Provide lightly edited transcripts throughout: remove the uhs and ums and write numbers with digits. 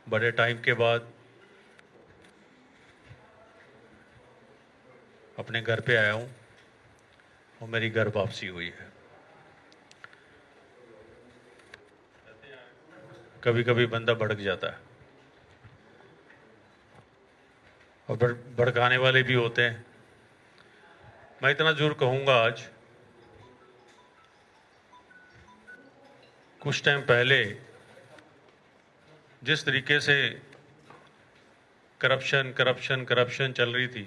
बड़े टाइम के बाद अपने घर पे आया हूँ और मेरी घर वापसी हुई है। कभी कभी बंदा भड़क जाता है और भड़काने वाले भी होते हैं। मैं इतना जरूर कहूँगा, आज कुछ टाइम पहले जिस तरीके से करप्शन करप्शन करप्शन चल रही थी,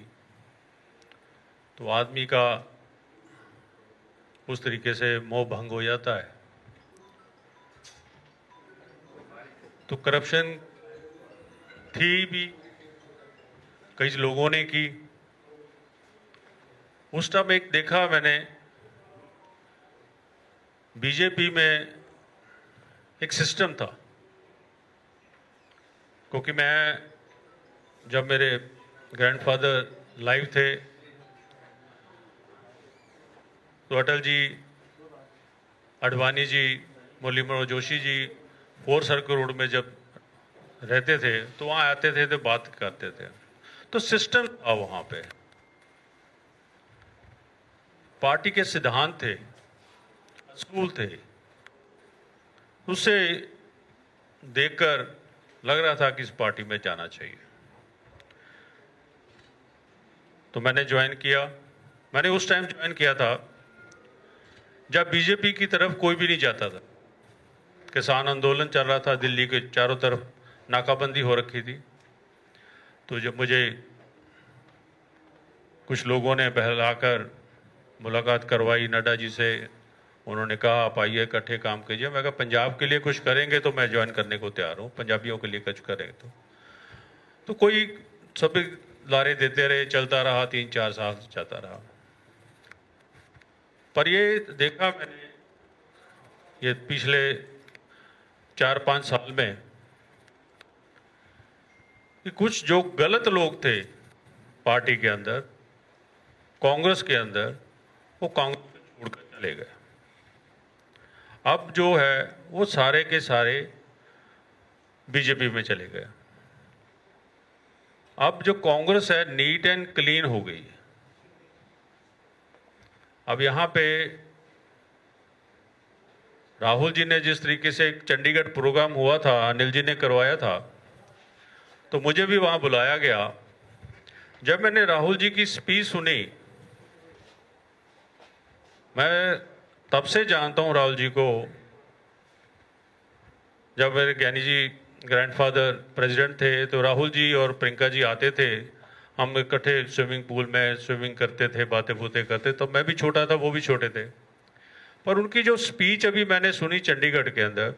तो आदमी का उस तरीके से मोह भंग हो जाता है। तो करप्शन थी भी, कई लोगों ने की। उस टाइम एक देखा मैंने, बीजेपी में एक सिस्टम था। क्योंकि मैं, जब मेरे ग्रैंडफादर लाइव थे तो अटल जी, अडवाणी जी, मुरली मनोहर जोशी जी 4 सर्कल रोड में जब रहते थे तो वहाँ आते थे तो बात करते थे। तो सिस्टम था वहाँ पे, पार्टी के सिद्धांत थे, स्कूल थे। उससे देखकर लग रहा था कि इस पार्टी में जाना चाहिए। तो मैंने ज्वाइन किया। मैंने उस टाइम ज्वाइन किया था जब बीजेपी की तरफ कोई भी नहीं जाता था। किसान आंदोलन चल रहा था, दिल्ली के चारों तरफ नाकाबंदी हो रखी थी। तो जब मुझे कुछ लोगों ने बहलाकर मुलाकात करवाई नड्डा जी से, उन्होंने कहा आप आइए इकट्ठे काम कीजिए। मैं कहा पंजाब के लिए कुछ करेंगे तो मैं ज्वाइन करने को तैयार हूँ, पंजाबियों के लिए कुछ करेंगे तो कोई सभी लारे देते रहे, चलता रहा, 3-4 साल जाता रहा। पर ये देखा मैंने, ये पिछले 4-5 साल में, कि कुछ जो गलत लोग थे पार्टी के अंदर, कांग्रेस के अंदर, वो कांग्रेस को छोड़कर चले गए। अब जो है वो सारे के सारे बीजेपी में चले गए। अब जो कांग्रेस है नीट एंड क्लीन हो गई। अब यहां पे राहुल जी ने जिस तरीके से एक चंडीगढ़ प्रोग्राम हुआ था, अनिल जी ने करवाया था, तो मुझे भी वहां बुलाया गया। जब मैंने राहुल जी की स्पीच सुनी, मैं तब से जानता हूं राहुल जी को, जब मेरे ज्ञानी जी ग्रैंडफादर प्रेसिडेंट थे तो राहुल जी और प्रियंका जी आते थे, हम इकट्ठे स्विमिंग पूल में स्विमिंग करते थे, बातें बूतें करते। तो मैं भी छोटा था, वो भी छोटे थे। पर उनकी जो स्पीच अभी मैंने सुनी चंडीगढ़ के अंदर,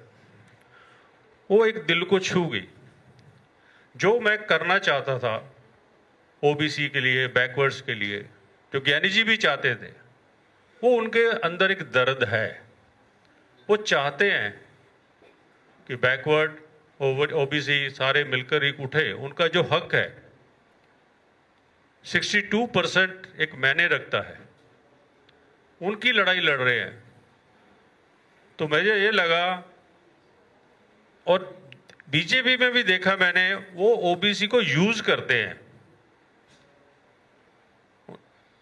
वो एक दिल को छू गई। जो मैं करना चाहता था ओबीसी के लिए, बैकवर्ड्स के लिए, जो ज्ञानी जी भी चाहते थे, वो उनके अंदर एक दर्द है। वो चाहते हैं कि बैकवर्ड ओबीसी सारे मिलकर एक उठे। उनका जो हक है 62% एक मैंने रखता है, उनकी लड़ाई लड़ रहे हैं। तो मुझे ये लगा, और बीजेपी में भी देखा मैंने, वो ओबीसी को यूज करते हैं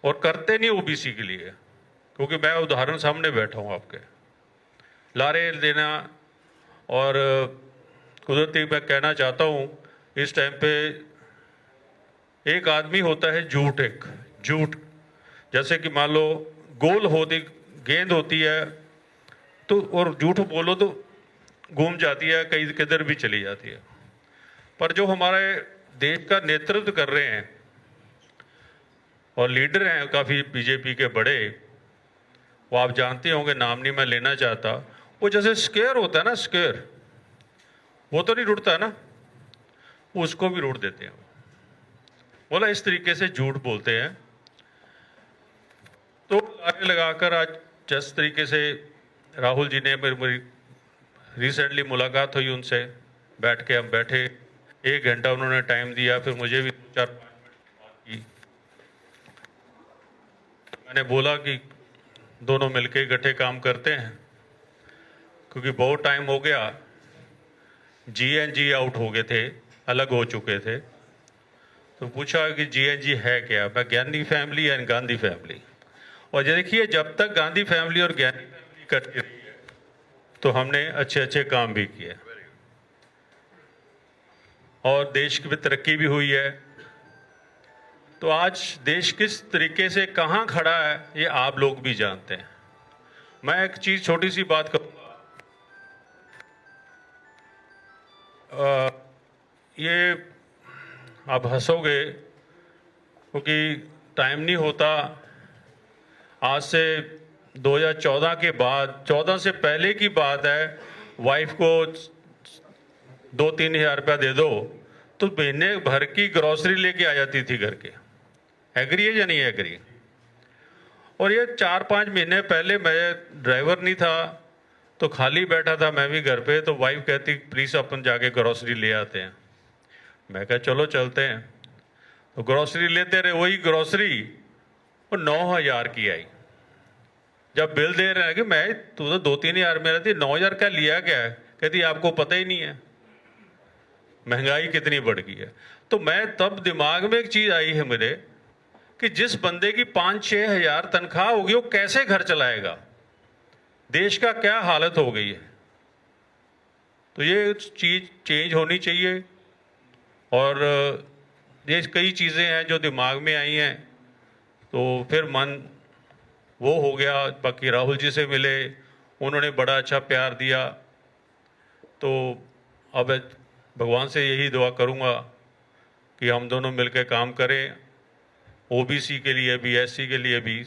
और करते नहीं ओबीसी के लिए। क्योंकि मैं उदाहरण सामने बैठा हूं आपके, लारे देना। और कुदरती मैं कहना चाहता हूं, इस टाइम पे एक आदमी होता है झूठ, एक झूठ, जैसे कि मान लो गोल होती गेंद होती है तो, और झूठ बोलो तो घूम जाती है, कहीं किधर भी चली जाती है। पर जो हमारे देश का नेतृत्व कर रहे हैं और लीडर हैं काफी बीजेपी के बड़े, वो आप जानते होंगे, नाम नहीं मैं लेना चाहता, वो जैसे स्केयर होता है ना, स्केयर, वो तो नहीं रुड़ता है ना, वो उसको भी रुड़ देते हैं। बोला इस तरीके से झूठ बोलते हैं। तो आगे लगाकर आज जिस तरीके से राहुल जी ने, मेरी रिसेंटली मुलाकात हुई उनसे, बैठ के हम बैठे, 1 घंटा उन्होंने टाइम दिया, फिर मुझे भी 4-5 मिनट बात की। मैंने बोला कि दोनों मिलके इकट्ठे काम करते हैं, क्योंकि बहुत टाइम हो गया। जीएनजी आउट हो गए थे, अलग हो चुके थे। तो पूछा कि जीएनजी है क्या? मैं ज्ञानी फैमिली एंड गांधी फैमिली। और ये देखिए, जब तक गांधी फैमिली और ज्ञानी फैमिली करती रही है तो हमने अच्छे अच्छे काम भी किए और देश की भी तरक्की भी हुई है। तो आज देश किस तरीके से कहाँ खड़ा है ये आप लोग भी जानते हैं। मैं एक चीज, छोटी सी बात करूंगा। ये आप हंसोगे क्योंकि टाइम नहीं होता। आज से 2014 के बाद, 14 से पहले की बात है, वाइफ को 2-3 हज़ार रुपया दे दो तो महीने भर की ग्रॉसरी लेके आ जाती थी घर के। एग्री है या नहीं एग्री? और ये 4-5 महीने पहले मैं ड्राइवर नहीं था तो खाली बैठा था मैं भी घर पे, तो वाइफ कहती प्लीज अपन जाके ग्रॉसरी ले आते हैं। मैं कहा चलो चलते हैं। तो ग्रॉसरी लेते रहे, वही ग्रॉसरी वो 9,000 की आई। जब बिल दे रहे हैं कि मैं तू तो 2-3 हज़ार में रहती, 9,000 का लिया क्या है? कहती आपको पता ही नहीं है महंगाई कितनी बढ़ गई है। तो मैं तब दिमाग में एक चीज आई है मेरे कि जिस बंदे की 5-6 हज़ार तनख्वाह होगी वो कैसे घर चलाएगा? देश का क्या हालत हो गई है? तो ये चीज चेंज होनी चाहिए। और ये कई चीज़ें हैं जो दिमाग में आई हैं, तो फिर मन वो हो गया। बाकी राहुल जी से मिले, उन्होंने बड़ा अच्छा प्यार दिया। तो अब भगवान से यही दुआ करूँगा कि हम दोनों मिलकर काम करें, ओबीसी के लिए भी, एससी के लिए भी,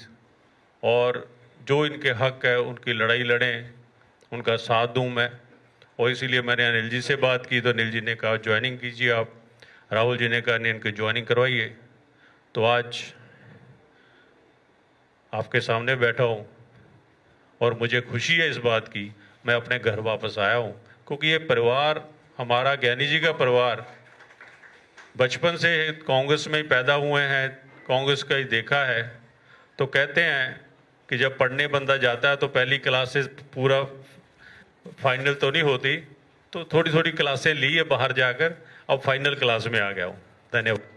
और जो इनके हक है उनकी लड़ाई लड़ें, उनका साथ दूं मैं। और इसीलिए मैंने अनिल जी से बात की तो अनिल जी ने कहा ज्वाइनिंग कीजिए आप। राहुल जी ने कहा नहीं, इनकी ज्वाइनिंग करवाइए। तो आज आपके सामने बैठा हूँ और मुझे खुशी है इस बात की, मैं अपने घर वापस आया हूँ। क्योंकि ये परिवार हमारा, ज्ञानी जी का परिवार, बचपन से कांग्रेस में ही पैदा हुए हैं, कांग्रेस का ही देखा है। तो कहते हैं कि जब पढ़ने बंदा जाता है तो पहली क्लास से पूरा फाइनल तो नहीं होती, तो थोड़ी थोड़ी क्लासें ली है बाहर जाकर, अब फाइनल क्लास में आ गया हूँ। धन्यवाद।